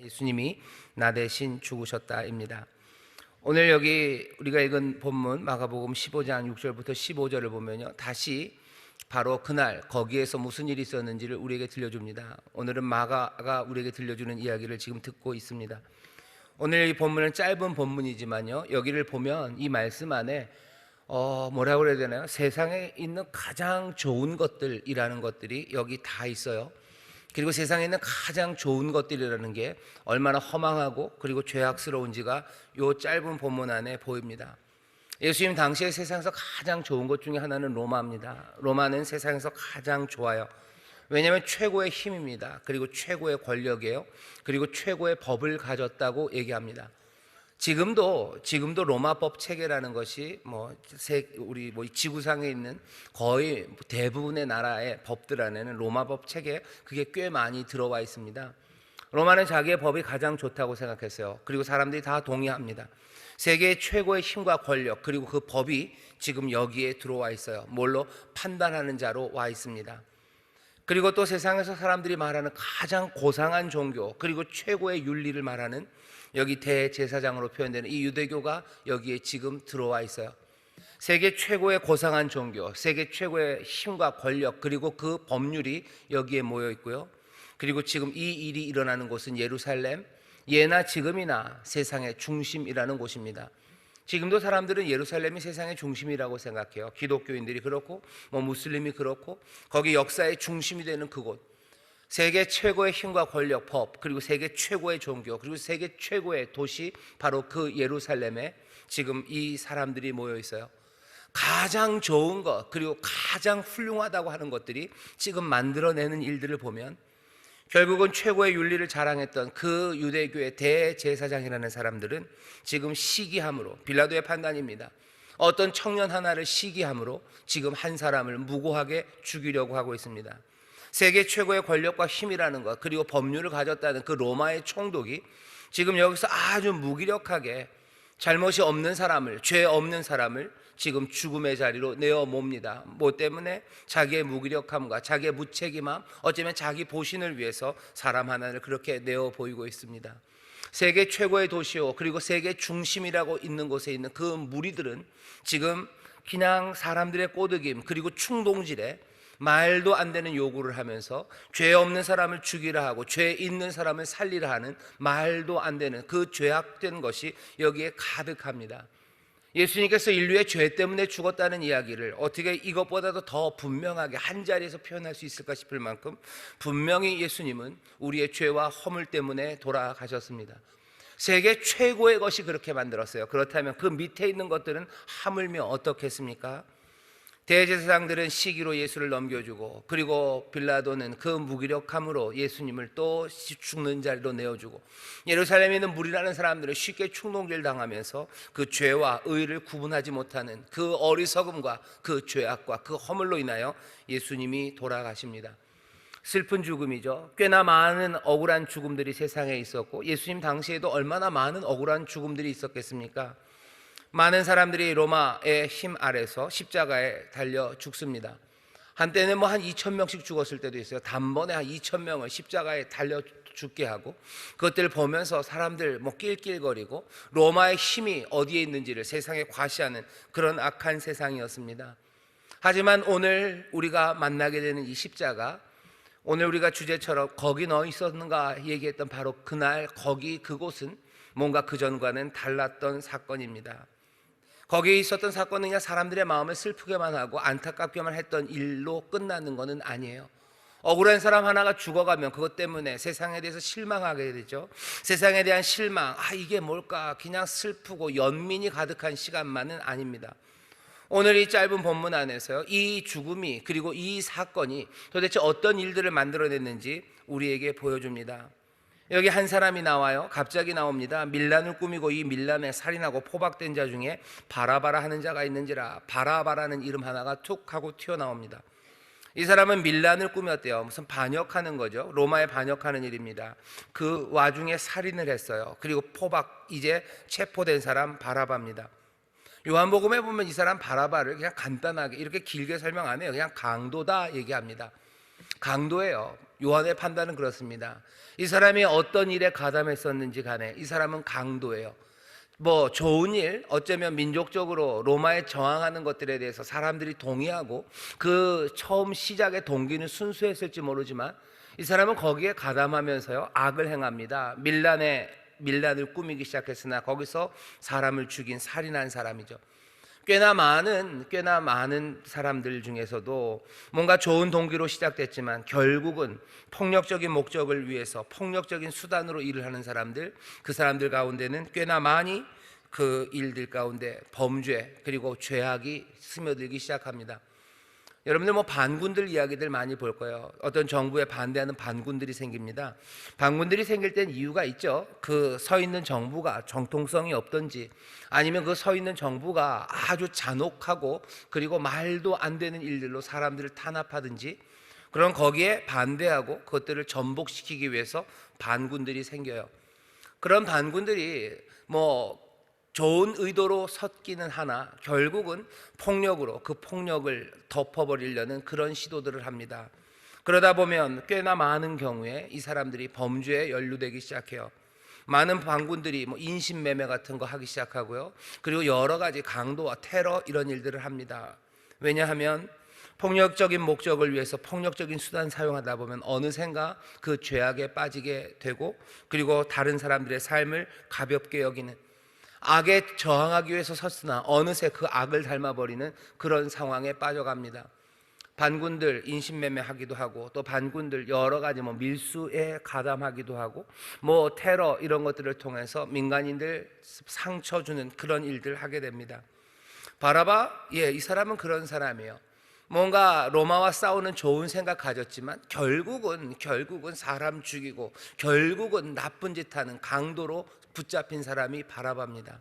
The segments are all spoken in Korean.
예수님이 나 대신 죽으셨다입니다. 오늘 여기 우리가 읽은 본문 마가복음 15장 6절부터 15절을 보면요, 다시 바로 그날 거기에서 무슨 일이 있었는지를 우리에게 들려줍니다. 오늘은 마가가 우리에게 들려주는 이야기를 지금 듣고 있습니다. 오늘 이 본문은 짧은 본문이지만요, 여기를 보면 이 말씀 안에 뭐라고 그래야 되나요? 세상에 있는 가장 좋은 것들이라는 것들이 여기 다 있어요. 그리고 세상에 있는 가장 좋은 것들이라는 게 얼마나 허망하고 그리고 죄악스러운지가 이 짧은 본문 안에 보입니다. 예수님 당시에 세상에서 가장 좋은 것 중에 하나는 로마입니다. 로마는 세상에서 가장 좋아요. 왜냐하면 최고의 힘입니다. 그리고 최고의 권력이에요. 그리고 최고의 법을 가졌다고 얘기합니다. 지금도 로마법 체계라는 것이 우리 지구상에 있는 거의 대부분의 나라의 법들 안에는 로마법 체계, 그게 꽤 많이 들어와 있습니다. 로마는 자기의 법이 가장 좋다고 생각했어요. 그리고 사람들이 다 동의합니다. 세계 최고의 힘과 권력, 그리고 그 법이 지금 여기에 들어와 있어요. 뭘로? 판단하는 자로 와 있습니다. 그리고 또 세상에서 사람들이 말하는 가장 고상한 종교, 그리고 최고의 윤리를 말하는 여기 대제사장으로 표현되는 이 유대교가 여기에 지금 들어와 있어요. 세계 최고의 고상한 종교, 세계 최고의 힘과 권력, 그리고 그 법률이 여기에 모여 있고요. 그리고 지금 이 일이 일어나는 곳은 예루살렘, 예나 지금이나 세상의 중심이라는 곳입니다. 지금도 사람들은 예루살렘이 세상의 중심이라고 생각해요. 기독교인들이 그렇고 무슬림이 그렇고, 거기 역사의 중심이 되는 그곳, 세계 최고의 힘과 권력, 법, 그리고 세계 최고의 종교, 그리고 세계 최고의 도시, 바로 그 예루살렘에 지금 이 사람들이 모여 있어요. 가장 좋은 것, 그리고 가장 훌륭하다고 하는 것들이 지금 만들어내는 일들을 보면 결국은 최고의 윤리를 자랑했던 그 유대교의 대제사장이라는 사람들은 지금 시기함으로, 빌라도의 판단입니다, 어떤 청년 하나를 시기함으로 지금 한 사람을 무고하게 죽이려고 하고 있습니다. 세계 최고의 권력과 힘이라는 것, 그리고 법률을 가졌다는 그 로마의 총독이 지금 여기서 아주 무기력하게 잘못이 없는 사람을, 죄 없는 사람을 지금 죽음의 자리로 내어 몹니다. 뭐 때문에? 자기의 무기력함과 자기의 무책임함, 어쩌면 자기 보신을 위해서 사람 하나를 그렇게 내어 보이고 있습니다. 세계 최고의 도시요, 그리고 세계 중심이라고 있는 곳에 있는 그 무리들은 지금 그냥 사람들의 꼬드김, 그리고 충동질에 말도 안 되는 요구를 하면서 죄 없는 사람을 죽이라 하고 죄 있는 사람을 살리라 하는 말도 안 되는 그 죄악된 것이 여기에 가득합니다. 예수님께서 인류의 죄 때문에 죽었다는 이야기를 어떻게 이것보다도 더 분명하게 한 자리에서 표현할 수 있을까 싶을 만큼 분명히 예수님은 우리의 죄와 허물 때문에 돌아가셨습니다. 세계 최고의 것이 그렇게 만들었어요. 그렇다면 그 밑에 있는 것들은 하물며 어떻겠습니까? 대제사장들은 시기로 예수를 넘겨주고, 그리고 빌라도는 그 무기력함으로 예수님을 또 죽는 자리로 내어주고, 예루살렘에 있는 무리라는 사람들은 쉽게 충동질 당하면서 그 죄와 의를 구분하지 못하는 그 어리석음과 그 죄악과 그 허물로 인하여 예수님이 돌아가십니다. 슬픈 죽음이죠. 꽤나 많은 억울한 죽음들이 세상에 있었고, 예수님 당시에도 얼마나 많은 억울한 죽음들이 있었겠습니까? 많은 사람들이 로마의 힘 아래서 십자가에 달려 죽습니다. 한때는 한 2,000명씩 죽었을 때도 있어요. 단번에 한 2,000명을 십자가에 달려 죽게 하고, 그것들을 보면서 사람들 낄낄거리고 로마의 힘이 어디에 있는지를 세상에 과시하는 그런 악한 세상이었습니다. 하지만 오늘 우리가 만나게 되는 이 십자가, 오늘 우리가 주제처럼 거기 너 있었는가 얘기했던 바로 그날 거기 그곳은 뭔가 그전과는 달랐던 사건입니다. 거기에 있었던 사건은 그냥 사람들의 마음을 슬프게만 하고 안타깝게만 했던 일로 끝나는 것은 아니에요. 억울한 사람 하나가 죽어가면 그것 때문에 세상에 대해서 실망하게 되죠. 세상에 대한 실망, 이게 뭘까, 그냥 슬프고 연민이 가득한 시간만은 아닙니다. 오늘 이 짧은 본문 안에서요, 이 죽음이, 그리고 이 사건이 도대체 어떤 일들을 만들어냈는지 우리에게 보여줍니다. 여기 한 사람이 나와요. 갑자기 나옵니다. 밀란을 꾸미고 이 밀란에 살인하고 포박된 자 중에 바라바라 하는 자가 있는지라. 바라바라는 이름 하나가 툭 하고 튀어나옵니다. 이 사람은 밀란을 꾸몄대요. 무슨 반역하는 거죠. 로마에 반역하는 일입니다. 그 와중에 살인을 했어요. 그리고 포박, 이제 체포된 사람 바라바입니다. 요한복음에 보면 이 사람 바라바를 그냥 간단하게 이렇게 길게 설명 안 해요. 그냥 강도다 얘기합니다. 강도예요. 요한의 판단은 그렇습니다. 이 사람이 어떤 일에 가담했었는지 간에 이 사람은 강도예요. 뭐 좋은 일, 어쩌면 민족적으로 로마에 저항하는 것들에 대해서 사람들이 동의하고 그 처음 시작의 동기는 순수했을지 모르지만 이 사람은 거기에 가담하면서요 악을 행합니다. 밀란을 꾸미기 시작했으나 거기서 사람을 죽인 살인한 사람이죠. 꽤나 많은 사람들 중에서도 뭔가 좋은 동기로 시작됐지만 결국은 폭력적인 목적을 위해서 폭력적인 수단으로 일을 하는 사람들, 그 사람들 가운데는 꽤나 많이 그 일들 가운데 범죄 그리고 죄악이 스며들기 시작합니다. 여러분들 뭐 반군들 이야기들 많이 볼 거예요. 어떤 정부에 반대하는 반군들이 생깁니다. 반군들이 생길 땐 이유가 있죠. 그 서 있는 정부가 정통성이 없던지 아니면 그 서 있는 정부가 아주 잔혹하고 그리고 말도 안 되는 일들로 사람들을 탄압하든지 그런 거기에 반대하고 그것들을 전복시키기 위해서 반군들이 생겨요. 그런 반군들이 뭐 좋은 의도로 섰기는 하나 결국은 폭력으로 그 폭력을 덮어버리려는 그런 시도들을 합니다. 그러다 보면 꽤나 많은 경우에 이 사람들이 범죄에 연루되기 시작해요. 많은 반군들이 뭐 인신매매 같은 거 하기 시작하고요. 그리고 여러 가지 강도와 테러 이런 일들을 합니다. 왜냐하면 폭력적인 목적을 위해서 폭력적인 수단 사용하다 보면 어느샌가 그 죄악에 빠지게 되고 그리고 다른 사람들의 삶을 가볍게 여기는 악에 저항하기 위해서 섰으나 어느새 그 악을 닮아버리는 그런 상황에 빠져갑니다. 반군들 인신매매하기도 하고 또 반군들 여러 가지 뭐 밀수에 가담하기도 하고 뭐 테러 이런 것들을 통해서 민간인들 상처 주는 그런 일들 하게 됩니다. 바라바 이 사람은 그런 사람이에요. 뭔가 로마와 싸우는 좋은 생각 가졌지만 결국은 사람 죽이고 결국은 나쁜 짓 하는 강도로 붙잡힌 사람이 바라바입니다.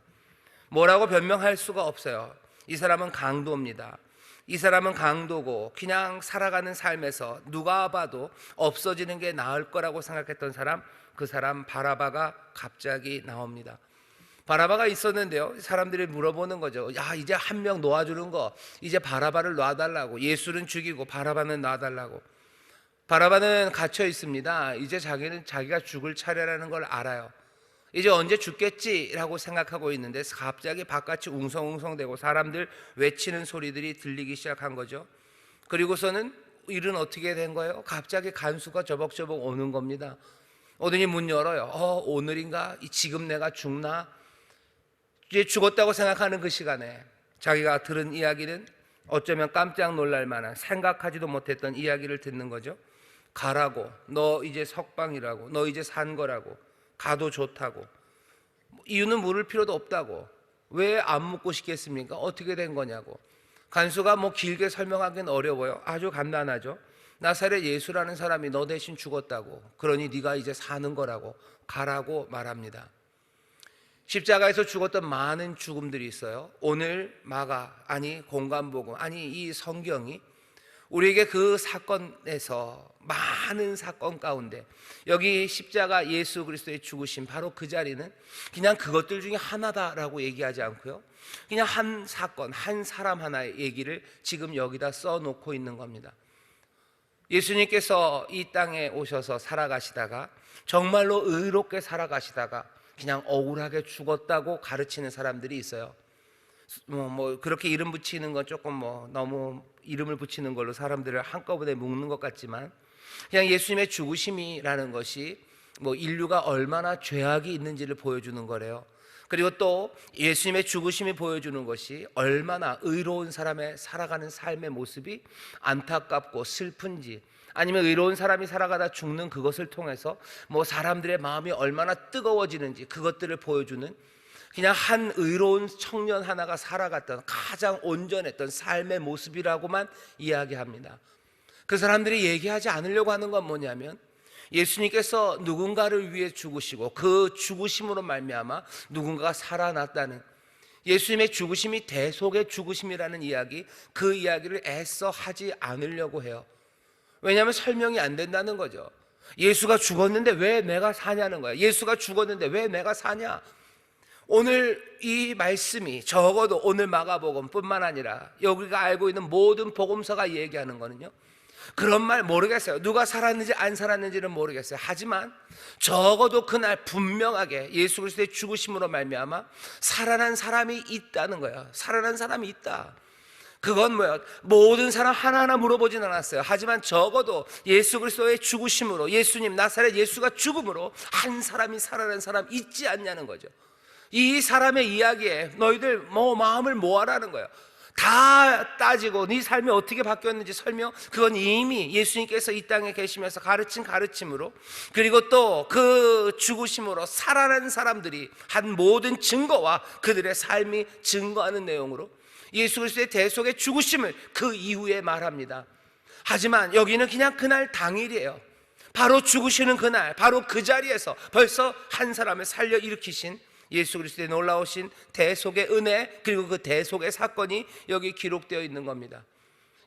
뭐라고 변명할 수가 없어요. 이 사람은 강도입니다. 이 사람은 강도고 그냥 살아가는 삶에서 누가 봐도 없어지는 게 나을 거라고 생각했던 사람, 그 사람 바라바가 갑자기 나옵니다. 바라바가 있었는데요, 사람들이 물어보는 거죠. 야, 이제 한 명 놓아주는 거, 이제 바라바를 놔달라고. 예수는 죽이고 바라바는 놔달라고. 바라바는 갇혀 있습니다. 이제 자기가 죽을 차례라는 걸 알아요. 이제 언제 죽겠지라고 생각하고 있는데 갑자기 바깥이 웅성웅성대고 사람들 외치는 소리들이 들리기 시작한 거죠. 그리고서는 일은 어떻게 된 거예요? 갑자기 간수가 저벅저벅 오는 겁니다. 오더니 문 열어요. 오늘인가? 지금 내가 죽나? 이제 죽었다고 생각하는 그 시간에 자기가 들은 이야기는 어쩌면 깜짝 놀랄 만한 생각하지도 못했던 이야기를 듣는 거죠. 가라고, 너 이제 석방이라고, 너 이제 산 거라고, 가도 좋다고, 이유는 물을 필요도 없다고, 왜 안 묻고 싶겠습니까? 어떻게 된 거냐고. 간수가 뭐 길게 설명하기는 어려워요. 아주 간단하죠. 나사렛 예수라는 사람이 너 대신 죽었다고, 그러니 네가 이제 사는 거라고, 가라고 말합니다. 십자가에서 죽었던 많은 죽음들이 있어요. 오늘 공관복음 이 성경이 우리에게 그 사건에서 많은 사건 가운데 여기 십자가 예수 그리스도의 죽으심 바로 그 자리는 그냥 그것들 중에 하나다라고 얘기하지 않고요, 그냥 한 사건 한 사람 하나의 얘기를 지금 여기다 써놓고 있는 겁니다. 예수님께서 이 땅에 오셔서 살아가시다가 정말로 의롭게 살아가시다가 그냥 억울하게 죽었다고 가르치는 사람들이 있어요. 그렇게 이름 붙이는 건 조금 너무 이름을 붙이는 걸로 사람들을 한꺼번에 묶는 것 같지만 그냥 예수님의 죽으심이라는 것이 인류가 얼마나 죄악이 있는지를 보여주는 거래요. 그리고 또 예수님의 죽으심이 보여주는 것이 얼마나 의로운 사람의 살아가는 삶의 모습이 안타깝고 슬픈지, 아니면 의로운 사람이 살아가다 죽는 그것을 통해서 사람들의 마음이 얼마나 뜨거워지는지 그것들을 보여주는 그냥 한 의로운 청년 하나가 살아갔던 가장 온전했던 삶의 모습이라고만 이야기합니다. 그 사람들이 얘기하지 않으려고 하는 건 뭐냐면 예수님께서 누군가를 위해 죽으시고 그 죽으심으로 말미암아 누군가가 살아났다는, 예수님의 죽으심이 대속의 죽으심이라는 이야기, 그 이야기를 애써 하지 않으려고 해요. 왜냐하면 설명이 안 된다는 거죠. 예수가 죽었는데 왜 내가 사냐는 거야. 예수가 죽었는데 왜 내가 사냐. 오늘 이 말씀이 적어도 오늘 마가복음 뿐만 아니라 여기가 알고 있는 모든 복음서가 얘기하는 거는요, 그런 말 모르겠어요. 누가 살았는지 안 살았는지는 모르겠어요. 하지만 적어도 그날 분명하게 예수 그리스도의 죽으심으로 말미암아 살아난 사람이 있다는 거예요. 살아난 사람이 있다. 그건 뭐예요? 모든 사람 하나하나 물어보진 않았어요. 하지만 적어도 예수 그리스도의 죽으심으로, 예수님 나사렛 예수가 죽음으로 한 사람이 살아난 사람 있지 않냐는 거죠. 이 사람의 이야기에 너희들 마음을 모아라는 거예요. 다 따지고 네 삶이 어떻게 바뀌었는지 설명, 그건 이미 예수님께서 이 땅에 계시면서 가르친 가르침으로, 그리고 또 그 죽으심으로 살아난 사람들이 한 모든 증거와 그들의 삶이 증거하는 내용으로 예수 그리스도의 대속의 죽으심을 그 이후에 말합니다. 하지만 여기는 그냥 그날 당일이에요. 바로 죽으시는 그날, 바로 그 자리에서 벌써 한 사람을 살려 일으키신 예수 그리스도의 놀라우신 대속의 은혜, 그리고 그 대속의 사건이 여기 기록되어 있는 겁니다.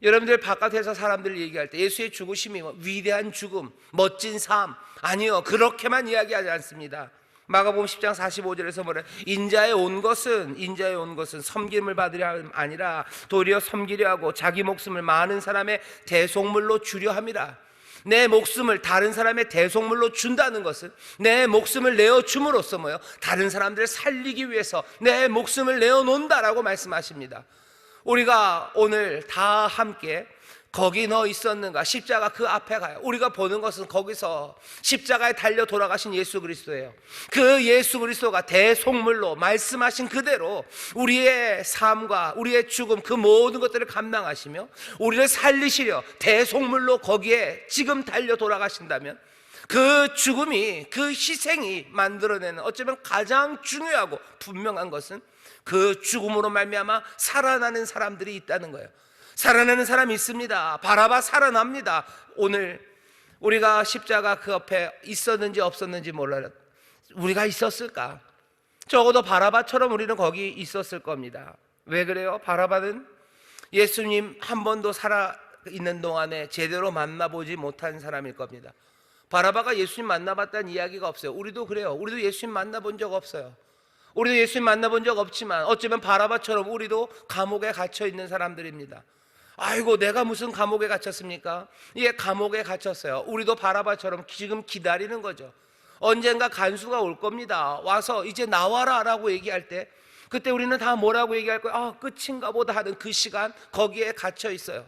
여러분들 바깥에서 사람들 얘기할 때 예수의 죽으심이 위대한 죽음, 멋진 삶, 아니요, 그렇게만 이야기하지 않습니다. 마가복음 10장 45절에서 뭐래? 인자에 온 것은 섬김을 받으려 아니라 도리어 섬기려 하고 자기 목숨을 많은 사람의 대속물로 주려 함이라. 내 목숨을 다른 사람의 대속물로 준다는 것은 내 목숨을 내어줌으로써 뭐예요? 다른 사람들을 살리기 위해서 내 목숨을 내어놓는다라고 말씀하십니다. 우리가 오늘 다 함께 거기 너 있었는가? 십자가 그 앞에 가요. 우리가 보는 것은 거기서 십자가에 달려 돌아가신 예수 그리스도예요. 그 예수 그리스도가 대속물로 말씀하신 그대로 우리의 삶과 우리의 죽음, 그 모든 것들을 감당하시며 우리를 살리시려 대속물로 거기에 지금 달려 돌아가신다면, 그 죽음이, 그 희생이 만들어내는 어쩌면 가장 중요하고 분명한 것은 그 죽음으로 말미암아 살아나는 사람들이 있다는 거예요. 살아나는 사람이 있습니다. 바라바 살아납니다. 오늘 우리가 십자가 그 옆에 있었는지 없었는지 몰라요. 우리가 있었을까? 적어도 바라바처럼 우리는 거기 있었을 겁니다. 왜 그래요? 바라바는 예수님 한 번도 살아있는 동안에 제대로 만나보지 못한 사람일 겁니다. 바라바가 예수님 만나봤다는 이야기가 없어요. 우리도 그래요. 우리도 예수님 만나본 적 없어요. 우리도 예수님 만나본 적 없지만 어쩌면 바라바처럼 우리도 감옥에 갇혀 있는 사람들입니다. 아이고, 내가 무슨 감옥에 갇혔습니까? 예, 감옥에 갇혔어요. 우리도 바라바처럼 지금 기다리는 거죠. 언젠가 간수가 올 겁니다. 와서 이제 나와라 라고 얘기할 때, 그때 우리는 다 뭐라고 얘기할 거예요? 아, 끝인가 보다 하는 그 시간, 거기에 갇혀 있어요.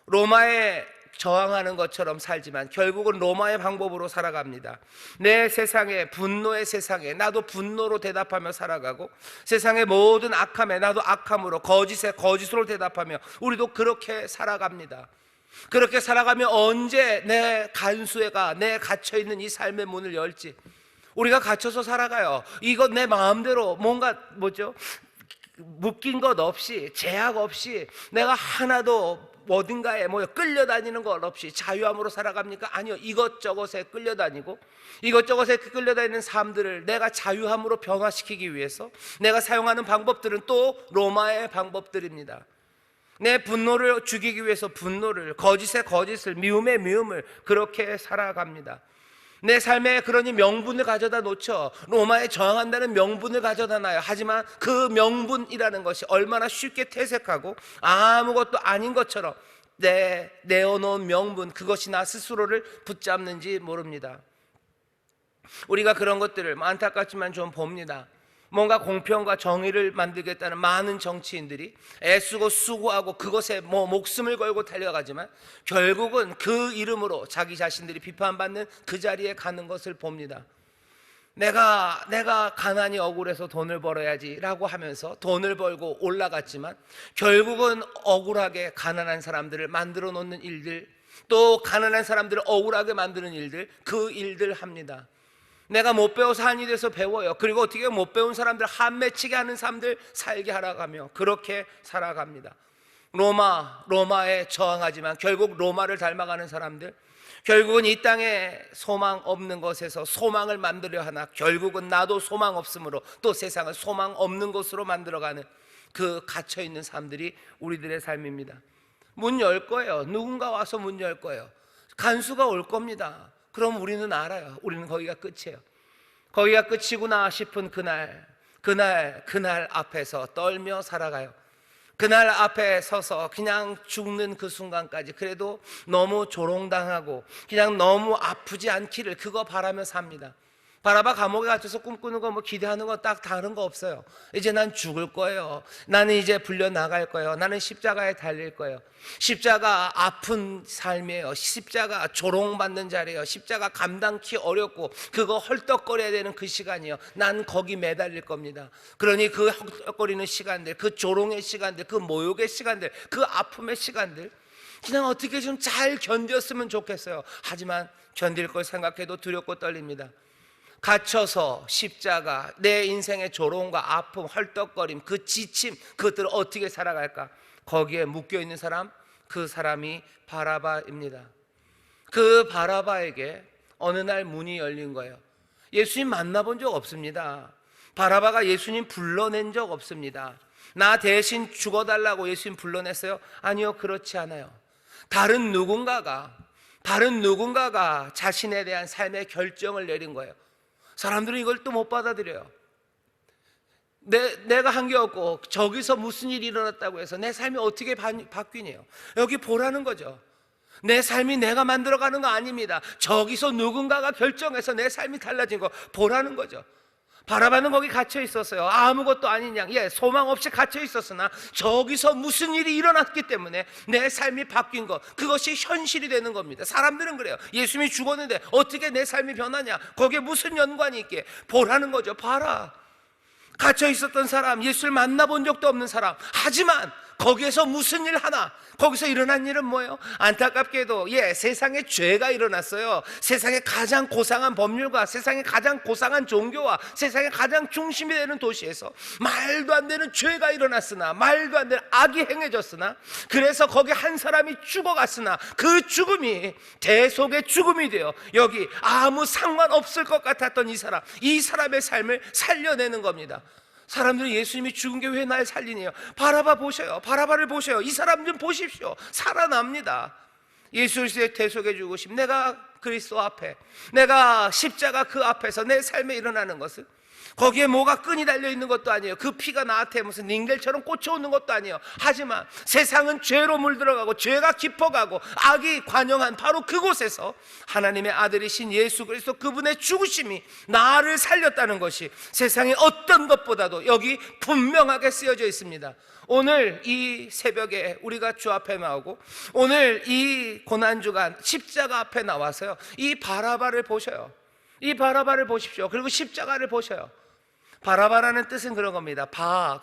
로마에 저항하는 것처럼 살지만 결국은 로마의 방법으로 살아갑니다. 내 세상에, 분노의 세상에 나도 분노로 대답하며 살아가고, 세상의 모든 악함에 나도 악함으로, 거짓에 거짓으로 대답하며 우리도 그렇게 살아갑니다. 그렇게 살아가며 언제 내 간수회가, 내 갇혀있는 이 삶의 문을 열지, 우리가 갇혀서 살아가요. 이거 내 마음대로 뭔가 묶인 것 없이, 제약 없이, 내가 하나도 어딘가에 끌려다니는 것 없이 자유함으로 살아갑니까? 아니요. 이것저것에 끌려다니고, 이것저것에 끌려다니는 삶들을 내가 자유함으로 변화시키기 위해서 내가 사용하는 방법들은 또 로마의 방법들입니다. 내 분노를 죽이기 위해서 분노를, 거짓에 거짓을, 미움에 미움을, 그렇게 살아갑니다. 내 삶에 그러니 명분을 가져다 놓죠. 로마에 저항한다는 명분을 가져다 놔요. 하지만 그 명분이라는 것이 얼마나 쉽게 퇴색하고 아무것도 아닌 것처럼 내어놓은 명분, 그것이 나 스스로를 붙잡는지 모릅니다. 우리가 그런 것들을 안타깝지만 좀 봅니다. 뭔가 공평과 정의를 만들겠다는 많은 정치인들이 애쓰고 수고하고 그것에 목숨을 걸고 달려가지만 결국은 그 이름으로 자기 자신들이 비판받는 그 자리에 가는 것을 봅니다. 내가 가난이 억울해서 돈을 벌어야지 라고 하면서 돈을 벌고 올라갔지만 결국은 억울하게 가난한 사람들을 만들어 놓는 일들, 또 가난한 사람들을 억울하게 만드는 일들, 그 일들 합니다. 내가 못 배워서 한이 돼서 배워요. 그리고 어떻게 못 배운 사람들 한 맺히게 하는 사람들 살게 하라가며 그렇게 살아갑니다. 로마에 저항하지만 결국 로마를 닮아가는 사람들, 결국은 이 땅에 소망 없는 것에서 소망을 만들려 하나 결국은 나도 소망 없으므로 또 세상을 소망 없는 곳으로 만들어가는 그 갇혀있는 사람들이 우리들의 삶입니다. 문 열 거예요. 누군가 와서 문 열 거예요. 간수가 올 겁니다. 그럼 우리는 알아요. 우리는 거기가 끝이에요. 거기가 끝이구나 싶은 그날 앞에서 떨며 살아가요. 그날 앞에 서서 그냥 죽는 그 순간까지 그래도 너무 조롱당하고 그냥 너무 아프지 않기를 그거 바라며 삽니다. 바라바 감옥에 갇혀서 꿈꾸는 거 뭐 기대하는 거 딱 다른 거 없어요. 이제 난 죽을 거예요. 나는 이제 불려 나갈 거예요. 나는 십자가에 달릴 거예요. 십자가 아픈 삶이에요. 십자가 조롱받는 자리예요. 십자가 감당키 어렵고 그거 헐떡거려야 되는 그 시간이에요. 난 거기 매달릴 겁니다. 그러니 그 헐떡거리는 시간들, 그 조롱의 시간들, 그 모욕의 시간들, 그 아픔의 시간들 그냥 어떻게 좀 잘 견뎠으면 좋겠어요. 하지만 견딜 걸 생각해도 두렵고 떨립니다. 갇혀서 십자가, 내 인생의 조롱과 아픔, 헐떡거림, 그 지침, 그것들을 어떻게 살아갈까? 거기에 묶여있는 사람, 그 사람이 바라바입니다. 그 바라바에게 어느 날 문이 열린 거예요. 예수님 만나본 적 없습니다. 바라바가 예수님 불러낸 적 없습니다. 나 대신 죽어달라고 예수님 불러냈어요? 아니요, 그렇지 않아요. 다른 누군가가 자신에 대한 삶의 결정을 내린 거예요. 사람들은 이걸 또 못 받아들여요. 내가 한 게 없고 저기서 무슨 일이 일어났다고 해서 내 삶이 어떻게 바뀌네요. 여기 보라는 거죠. 내 삶이 내가 만들어가는 거 아닙니다. 저기서 누군가가 결정해서 내 삶이 달라진 거 보라는 거죠. 바라바는 거기 갇혀 있었어요. 아무것도 아닌 양, 소망 없이 갇혀 있었으나 저기서 무슨 일이 일어났기 때문에 내 삶이 바뀐 것, 그것이 현실이 되는 겁니다. 사람들은 그래요. 예수님이 죽었는데 어떻게 내 삶이 변하냐? 거기에 무슨 연관이 있게? 보라는 거죠. 봐라. 갇혀 있었던 사람, 예수를 만나본 적도 없는 사람, 하지만 거기에서 무슨 일 하나, 거기서 일어난 일은 뭐예요? 안타깝게도 세상에 죄가 일어났어요. 세상에 가장 고상한 법률과 세상에 가장 고상한 종교와 세상에 가장 중심이 되는 도시에서 말도 안 되는 죄가 일어났으나, 말도 안 되는 악이 행해졌으나, 그래서 거기 한 사람이 죽어갔으나 그 죽음이 대속의 죽음이 되어 여기 아무 상관없을 것 같았던 이 사람의 삶을 살려내는 겁니다. 사람들은 예수님이 죽은 게 왜 날 살리네요? 바라바 보셔요. 바라바를 보셔요. 이 사람 좀 보십시오. 살아납니다. 예수의 대속의 죽으심, 내가 그리스도 앞에, 내가 십자가 그 앞에서 내 삶에 일어나는 것은 거기에 뭐가 끈이 달려있는 것도 아니에요. 그 피가 나한테 무슨 링겔처럼 꽂혀오는 것도 아니에요. 하지만 세상은 죄로 물들어가고 죄가 깊어가고 악이 관영한 바로 그곳에서 하나님의 아들이신 예수 그리스도 그분의 죽으심이 나를 살렸다는 것이 세상의 어떤 것보다도 여기 분명하게 쓰여져 있습니다. 오늘 이 새벽에 우리가 주 앞에 나오고 오늘 이 고난주간 십자가 앞에 나와서요, 이 바라바를 보셔요. 이 바라바를 보십시오. 그리고 십자가를 보셔요. 바라바라는 뜻은 그런 겁니다.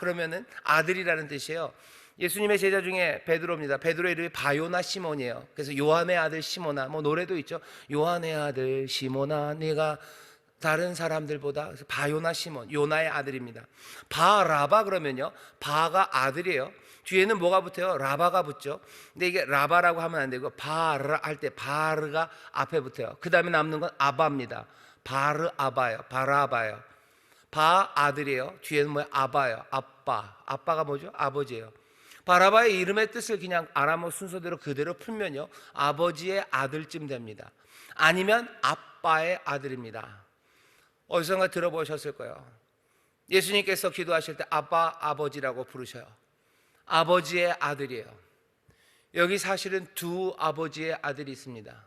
그러면은 아들이라는 뜻이에요. 예수님의 제자 중에 베드로입니다. 베드로의 이름이 바요나 시몬이에요. 그래서 요한의 아들 시몬아, 뭐 노래도 있죠. 요한의 아들 시몬아, 네가 다른 사람들보다. 그래서 바요나 시몬, 요나의 아들입니다. 바라바 그러면요, 바가 아들이에요. 뒤에는 뭐가 붙어요? 라바가 붙죠. 근데 이게 라바라고 하면 안 되고 바르 할 때 바르가 앞에 붙어요. 그 다음에 남는 건 아바입니다. 바르 아바예요. 바라바예요. 바 아들이에요. 뒤에는 뭐예요? 아바예요. 아빠가 뭐죠? 아버지예요. 바라바의 이름의 뜻을 그냥 아람어 순서대로 그대로 풀면요, 아버지의 아들쯤 됩니다. 아니면 아빠의 아들입니다. 어디선가 들어보셨을 거예요. 예수님께서 기도하실 때 아버지라고 부르셔요. 아버지의 아들이에요. 여기 사실은 두 아버지의 아들이 있습니다.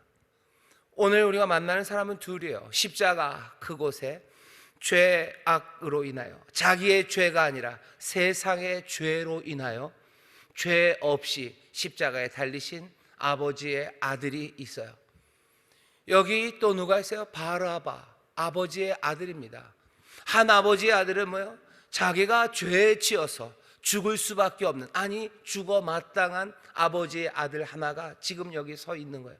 오늘 우리가 만나는 사람은 둘이에요. 십자가 그곳에 죄악으로 인하여, 자기의 죄가 아니라 세상의 죄로 인하여 죄 없이 십자가에 달리신 아버지의 아들이 있어요. 여기 또 누가 있어요? 바라바, 아버지의 아들입니다. 한 아버지의 아들은 뭐예요? 자기가 죄에 지어서 죽을 수밖에 없는, 아니 죽어 마땅한 아버지의 아들 하나가 지금 여기 서 있는 거예요.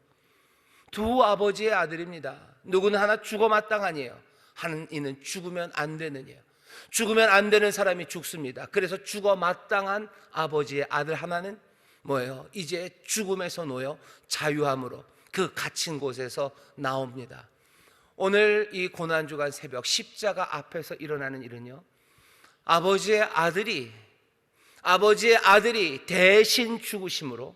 두 아버지의 아들입니다. 누구는 하나 죽어 마땅하니에요. 하는 이는 죽으면 안 되느니에요. 죽으면 안 되는 사람이 죽습니다. 그래서 죽어 마땅한 아버지의 아들 하나는 뭐예요? 이제 죽음에서 놓여 자유함으로 그 갇힌 곳에서 나옵니다. 오늘 이 고난주간 새벽 십자가 앞에서 일어나는 일은요, 아버지의 아들이 대신 죽으심으로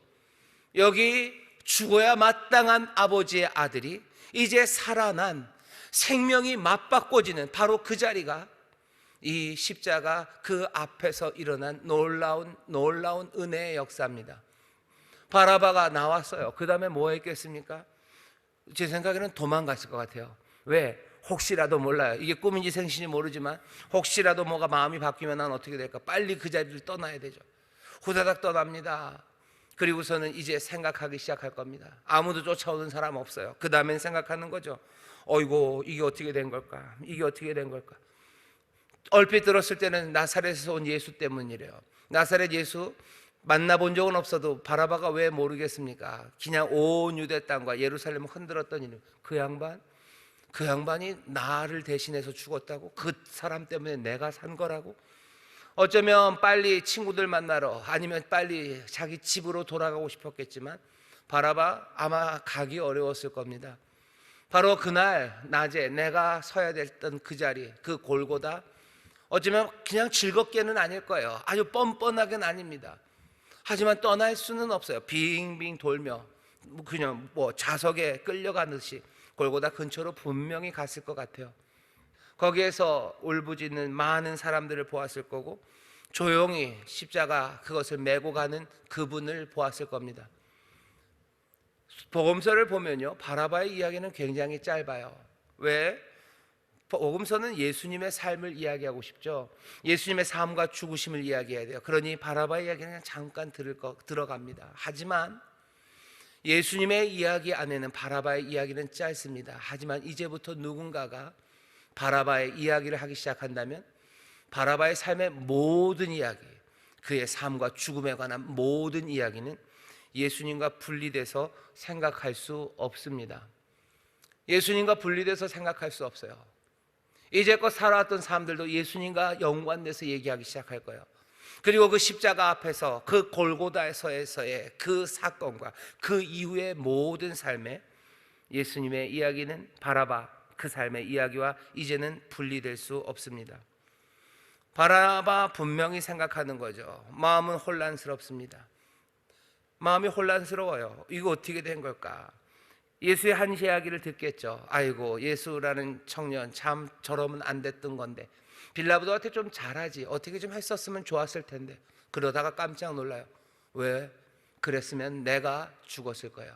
여기 죽어야 마땅한 아버지의 아들이 이제 살아난 생명이 맞바꿔지는 바로 그 자리가 이 십자가 그 앞에서 일어난 놀라운 은혜의 역사입니다. 바라바가 나왔어요. 그 다음에 뭐 했겠습니까? 제 생각에는 도망갔을 것 같아요. 왜? 혹시라도 몰라요. 이게 꿈인지 생신인지 모르지만 혹시라도 뭐가 마음이 바뀌면 난 어떻게 될까? 빨리 그 자리를 떠나야 되죠. 후다닥 떠납니다. 그리고서는 이제 생각하기 시작할 겁니다. 아무도 쫓아오는 사람 없어요. 그 다음엔 생각하는 거죠. 어이고, 이게 어떻게 된 걸까? 이게 어떻게 된 걸까? 얼핏 들었을 때는 나사렛에서 온 예수 때문이래요. 나사렛 예수 만나본 적은 없어도 바라바가 왜 모르겠습니까? 그냥 온 유대 땅과 예루살렘을 흔들었던 일. 그 양반이 나를 대신해서 죽었다고? 그 사람 때문에 내가 산 거라고? 어쩌면 빨리 친구들 만나러, 아니면 빨리 자기 집으로 돌아가고 싶었겠지만 바라바 아마 가기 어려웠을 겁니다. 바로 그날 낮에 내가 서야 됐던 그 자리, 그 골고다, 어쩌면 그냥 즐겁게는 아닐 거예요. 아주 뻔뻔하게는 아닙니다. 하지만 떠날 수는 없어요. 빙빙 돌며 그냥 자석에 끌려가듯이 골고다 근처로 분명히 갔을 것 같아요. 거기에서 울부짖는 많은 사람들을 보았을 거고, 조용히 십자가 그것을 메고 가는 그분을 보았을 겁니다. 복음서를 보면요, 바라바의 이야기는 굉장히 짧아요. 왜? 복음서는 예수님의 삶을 이야기하고 싶죠. 예수님의 삶과 죽으심을 이야기해야 돼요. 그러니 바라바의 이야기는 그냥 잠깐 들어갑니다. 하지만 예수님의 이야기 안에는 바라바의 이야기는 짧습니다. 하지만 이제부터 누군가가 바라바의 이야기를 하기 시작한다면 바라바의 삶의 모든 이야기, 그의 삶과 죽음에 관한 모든 이야기는 예수님과 분리돼서 생각할 수 없습니다. 예수님과 분리돼서 생각할 수 없어요. 이제껏 살아왔던 사람들도 예수님과 연관돼서 얘기하기 시작할 거예요. 그리고 그 십자가 앞에서 그 골고다에서의 그 사건과 그 이후의 모든 삶에 예수님의 이야기는 바라바 그 삶의 이야기와 이제는 분리될 수 없습니다. 바라바 분명히 생각하는 거죠. 마음은 혼란스럽습니다. 마음이 혼란스러워요. 이거 어떻게 된 걸까? 예수의 한 이야기를 듣겠죠. 아이고, 예수라는 청년 참 저러면 안 됐던 건데 빌라도한테 좀 잘하지, 어떻게 좀 했었으면 좋았을 텐데. 그러다가 깜짝 놀라요. 왜? 그랬으면 내가 죽었을 거예요.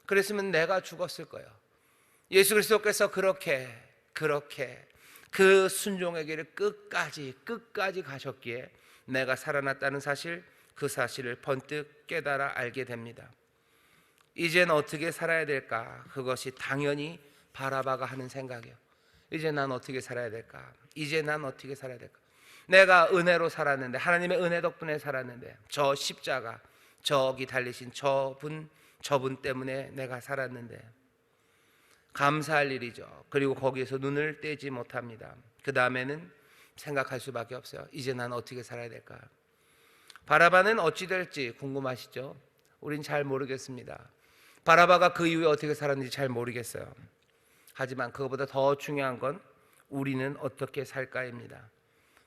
그랬으면 내가 죽었을 거예요. 예수 그리스도께서 그렇게 그 순종의 길을 끝까지 가셨기에 내가 살아났다는 사실, 그 사실을 번뜩 깨달아 알게 됩니다. 이젠 어떻게 살아야 될까? 그것이 당연히 바라바가 하는 생각이에요. 이제 난 어떻게 살아야 될까? 이제 난 어떻게 살아야 될까? 내가 은혜로 살았는데, 하나님의 은혜 덕분에 살았는데, 저 십자가, 저기 달리신 저분 때문에 내가 살았는데 감사할 일이죠. 그리고 거기에서 눈을 떼지 못합니다. 그 다음에는 생각할 수밖에 없어요. 이제 난 어떻게 살아야 될까? 바라바는 어찌 될지 궁금하시죠? 우린 잘 모르겠습니다. 바라바가 그 이후에 어떻게 살았는지 잘 모르겠어요. 하지만 그것보다 더 중요한 건 우리는 어떻게 살까입니다.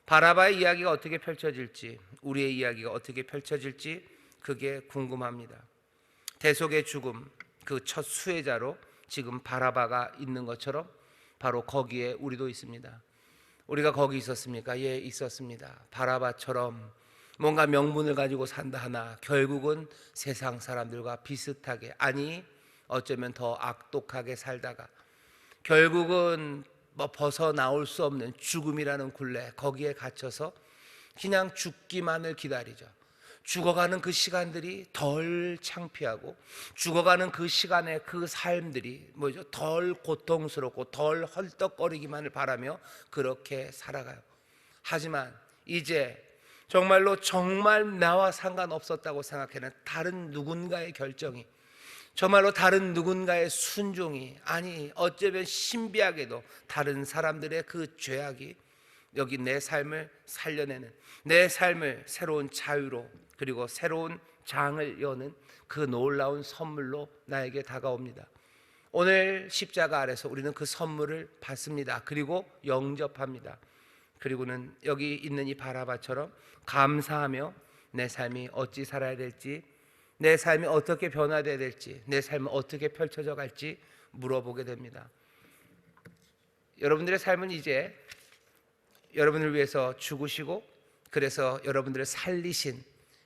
바라바의 이야기가 어떻게 펼쳐질지, 우리의 이야기가 어떻게 펼쳐질지 그게 궁금합니다. 대속의 죽음, 그 첫 수혜자로 지금 바라바가 있는 것처럼 바로 거기에 우리도 있습니다. 우리가 거기 있었습니까? 예, 있었습니다. 바라바처럼 뭔가 명분을 가지고 산다 하나 결국은 세상 사람들과 비슷하게, 아니 어쩌면 더 악독하게 살다가 결국은 벗어나올 수 없는 죽음이라는 굴레, 거기에 갇혀서 그냥 죽기만을 기다리죠. 죽어가는 그 시간들이 덜 창피하고, 죽어가는 그 시간의 그 삶들이 덜 고통스럽고 덜 헐떡거리기만을 바라며 그렇게 살아가요. 하지만 이제 정말로 정말 나와 상관없었다고 생각하는 다른 누군가의 결정이, 정말로 다른 누군가의 순종이, 아니 어쩌면 신비하게도 다른 사람들의 그 죄악이 여기 내 삶을 살려내는, 내 삶을 새로운 자유로 그리고 새로운 장을 여는 그 놀라운 선물로 나에게 다가옵니다. 오늘 십자가 아래서 우리는 그 선물을 받습니다. 그리고 영접합니다. 그리고는 여기 있는 이 바라바처럼 감사하며 내 삶이 어찌 살아야 될지, 내 삶이 어떻게 변화되어야 될지, 내 삶은 어떻게 펼쳐져 갈지 물어보게 됩니다. 여러분들의 삶은 이제 여러분을 위해서 죽으시고 그래서 여러분들을 살리신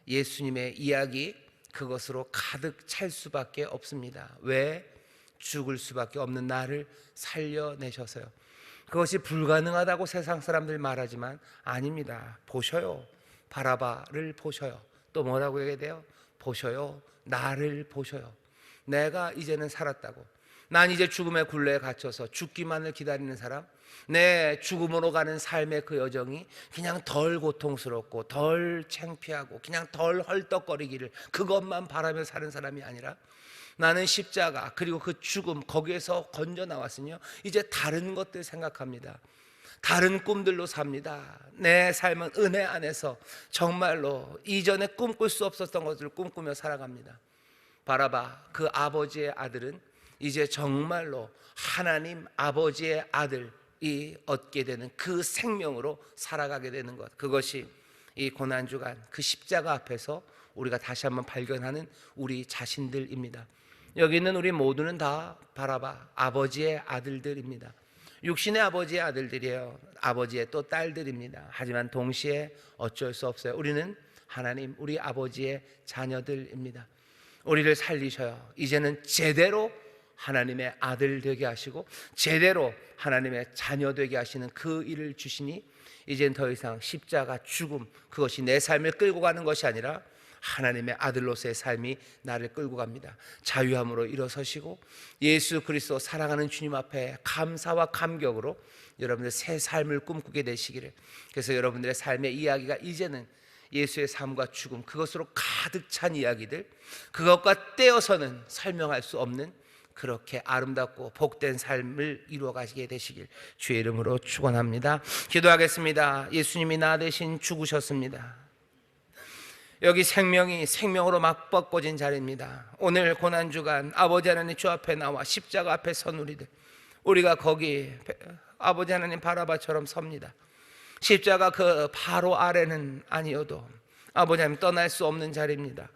예수님의 이야기, 그것으로 가득 찰 수밖에 없습니다. 왜? 죽을 수밖에 없는 나를 살려내셔서요. 그것이 불가능하다고 세상 사람들 말하지만 아닙니다. 보셔요. 바라바를 보셔요. 또 뭐라고 얘기해야 돼요? 보셔요. 나를 보셔요. 내가 이제는 살았다고. 난 이제 죽음의 굴레에 갇혀서 죽기만을 기다리는 사람, 내 죽음으로 가는 삶의 그 여정이 그냥 덜 고통스럽고 덜 창피하고 그냥 덜 헐떡거리기를 그것만 바라며 사는 사람이 아니라, 나는 십자가 그리고 그 죽음 거기에서 건져 나왔으니요 이제 다른 것들 생각합니다. 다른 꿈들로 삽니다. 내 삶은 은혜 안에서 정말로 이전에 꿈꿀 수 없었던 것들을 꿈꾸며 살아갑니다. 바라바, 그 아버지의 아들은 이제 정말로 하나님 아버지의 아들이 얻게 되는 그 생명으로 살아가게 되는 것, 그것이 이 고난주간 그 십자가 앞에서 우리가 다시 한번 발견하는 우리 자신들입니다. 여기 있는 우리 모두는 다 바라바 아버지의 아들들입니다. 육신의 아버지의 아들들이에요. 아버지의 또 딸들입니다. 하지만 동시에 어쩔 수 없어요. 우리는 하나님 우리 아버지의 자녀들입니다. 우리를 살리셔요. 이제는 제대로 하나님의 아들 되게 하시고 제대로 하나님의 자녀 되게 하시는 그 일을 주시니, 이젠 더 이상 십자가 죽음 그것이 내 삶을 끌고 가는 것이 아니라 하나님의 아들로서의 삶이 나를 끌고 갑니다. 자유함으로 일어서시고 예수 그리스도 사랑하는 주님 앞에 감사와 감격으로 여러분들 새 삶을 꿈꾸게 되시기를. 그래서 여러분들의 삶의 이야기가 이제는 예수의 삶과 죽음 그것으로 가득 찬 이야기들, 그것과 떼어서는 설명할 수 없는 그렇게 아름답고 복된 삶을 이루어 가시게 되시길 주의 이름으로 축원합니다. 기도하겠습니다. 예수님이 나 대신 죽으셨습니다. 여기 생명이 생명으로 막 뻗어진 자리입니다. 오늘 고난주간 아버지 하나님 주 앞에 나와 십자가 앞에 선 우리가 거기 아버지 하나님 바라바처럼 섭니다. 십자가 그 바로 아래는 아니어도 아버지 하나님 떠날 수 없는 자리입니다.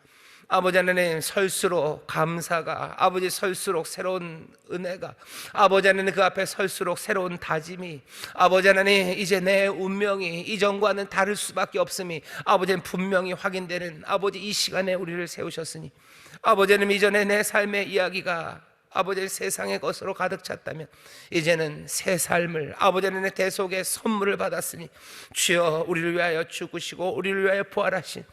아버지 하나님 설수록 감사가, 아버지 설수록 새로운 은혜가, 아버지 하나님 그 앞에 설수록 새로운 다짐이, 아버지 하나님 이제 내 운명이 이전과는 다를 수밖에 없음이 아버지는 분명히 확인되는 아버지 이 시간에 우리를 세우셨으니, 아버지 하나님 이전에 내 삶의 이야기가 아버지의 세상의 것으로 가득 찼다면 이제는 새 삶을 아버지 하나님의 대속의 선물을 받았으니 주여 우리를 위하여 죽으시고 우리를 위하여 부활하신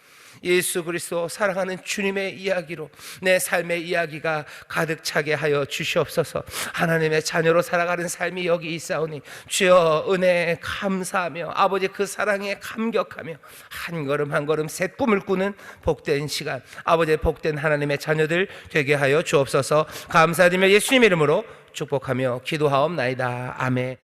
예수 그리스도 사랑하는 주님의 이야기로 내 삶의 이야기가 가득 차게 하여 주시옵소서. 하나님의 자녀로 살아가는 삶이 여기 있사오니 주여 은혜에 감사하며 아버지 그 사랑에 감격하며 한 걸음 한 걸음 새 꿈을 꾸는 복된 시간, 아버지의 복된 하나님의 자녀들 되게 하여 주옵소서. 감사드리며 예수님 이름으로 축복하며 기도하옵나이다. 아멘.